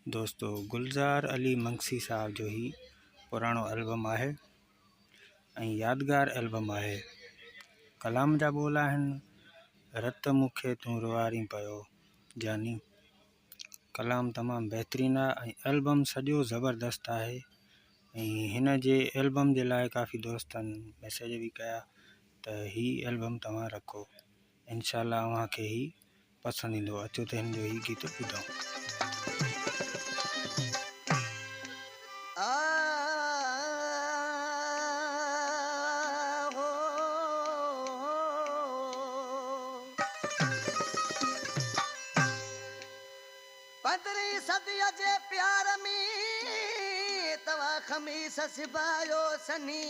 दोस्तों गुलज़ार अली मंगसी साहब जो ही पुराणो एल्बम आहे ऐं यादगार एल्बम आहे। कलाम जा बोल आहिनि, रत मूंखे तूं रुआरी पियो जानी। कलाम तमामु बहितरीनु आहे ऐं एल्बम सॼो ज़बरदस्त आहे। ऐं हिन जे एल्बम जे लाइ काफ़ी दोस्तनि मैसेज भी कया त ही एल्बम तव्हां रखो, इंशाअल्लाह तव्हांखे ही पसंदि ईंदो। अचो त हिन जो ही गीत ॿुधूं। पंद्रहीं सदीअ जे प्यार में तव्हां खमीस सिबायो सनी।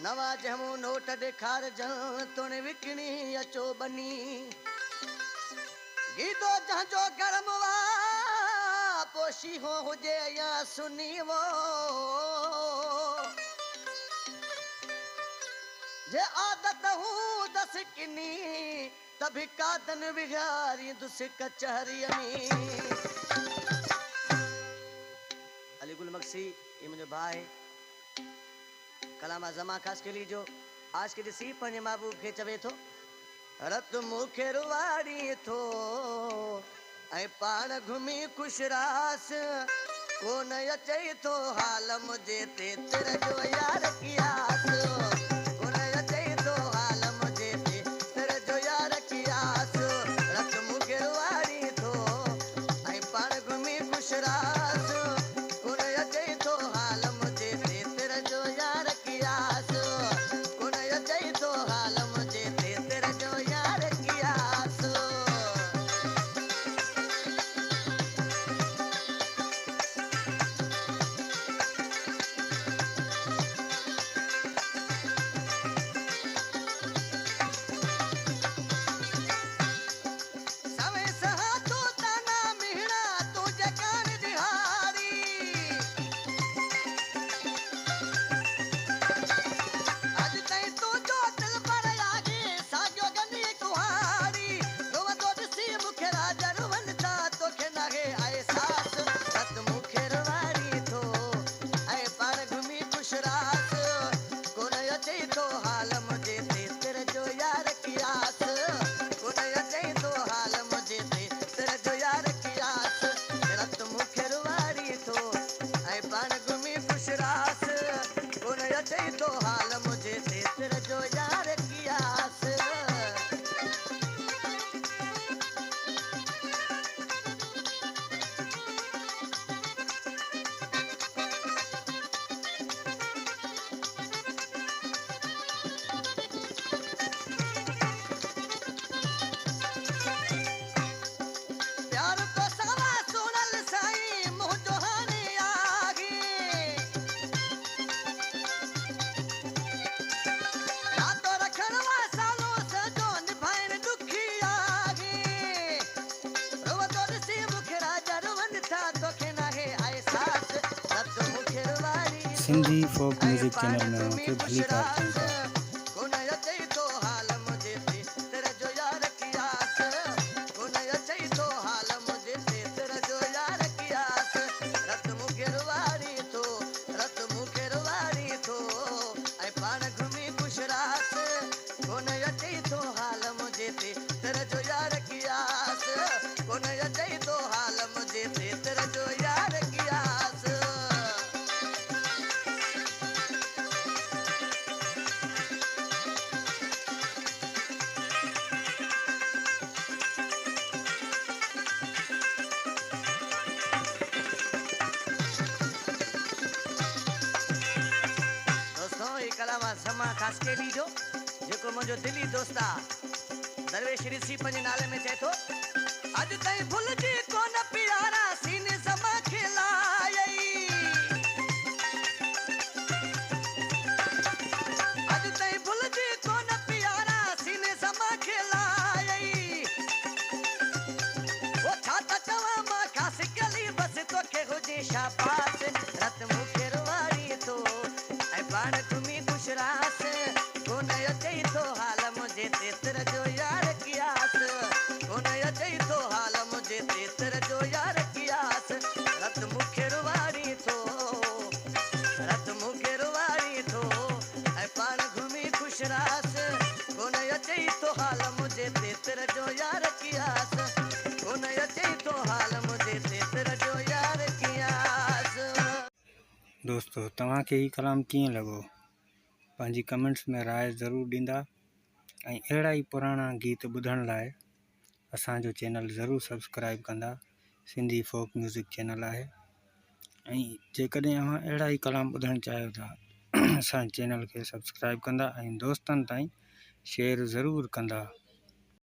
नवा जमू नोट ॾेखार तुण विकणी अचो बनी। गीतो जंहिंजो गरम वा पोशी हो हुजे या सुनी वो। जे आदत हूं दस किनी तभी कादन विहारी दुस कचहरी में। अली गुल मक्सी ये मुझे भाई कलामा जमा खास के लिए जो आज के दिसी पंजे महबूब के चवे थो रत मुखे रुवाड़ी थो ऐं पाण घुमी खुशरास कोन अचे थो हाल मुझे ते तेरे जो यार कियास। सिंधी फोक म्यूजिक चैनल में होके भली कार था। कलामा जमा खास के लीजो जेको मुझो दिली दोस्ता दरवेश ऋषि पंजे नाले में चे थो अज ताई भूल जी कोन प्यारा सीने जमा खिलाई। अज ताई भूल जी कोन प्यारा सीने जमा खिलाई। वो छाता चवा मा खास गली बस तो के हुजे शाबाश रत मुखे रुवारी तो ऐ पाण तुमी खुशरास कोन अचे तो हाल मुझे तेतर जो यार कियास। दोस्तों तव्हांखे ही कलाम कीअं लॻो, पंहिंजी कमेंट्स में राय ज़रूरु ॾींदा ऐं अहिड़ा ई पुराणा गीत ॿुधण लाइ असांजो चैनल ज़रूरु सब्सक्राइब कंदा। सिंधी फोक म्यूज़िक चैनल आहे ऐं जेकॾहिं अव्हां अहिड़ा ई कलाम ॿुधणु चाहियो था असांजे चैनल खे सब्सक्राइब कंदा ऐं दोस्तनि ताईं शेयर ज़रूरु कंदा।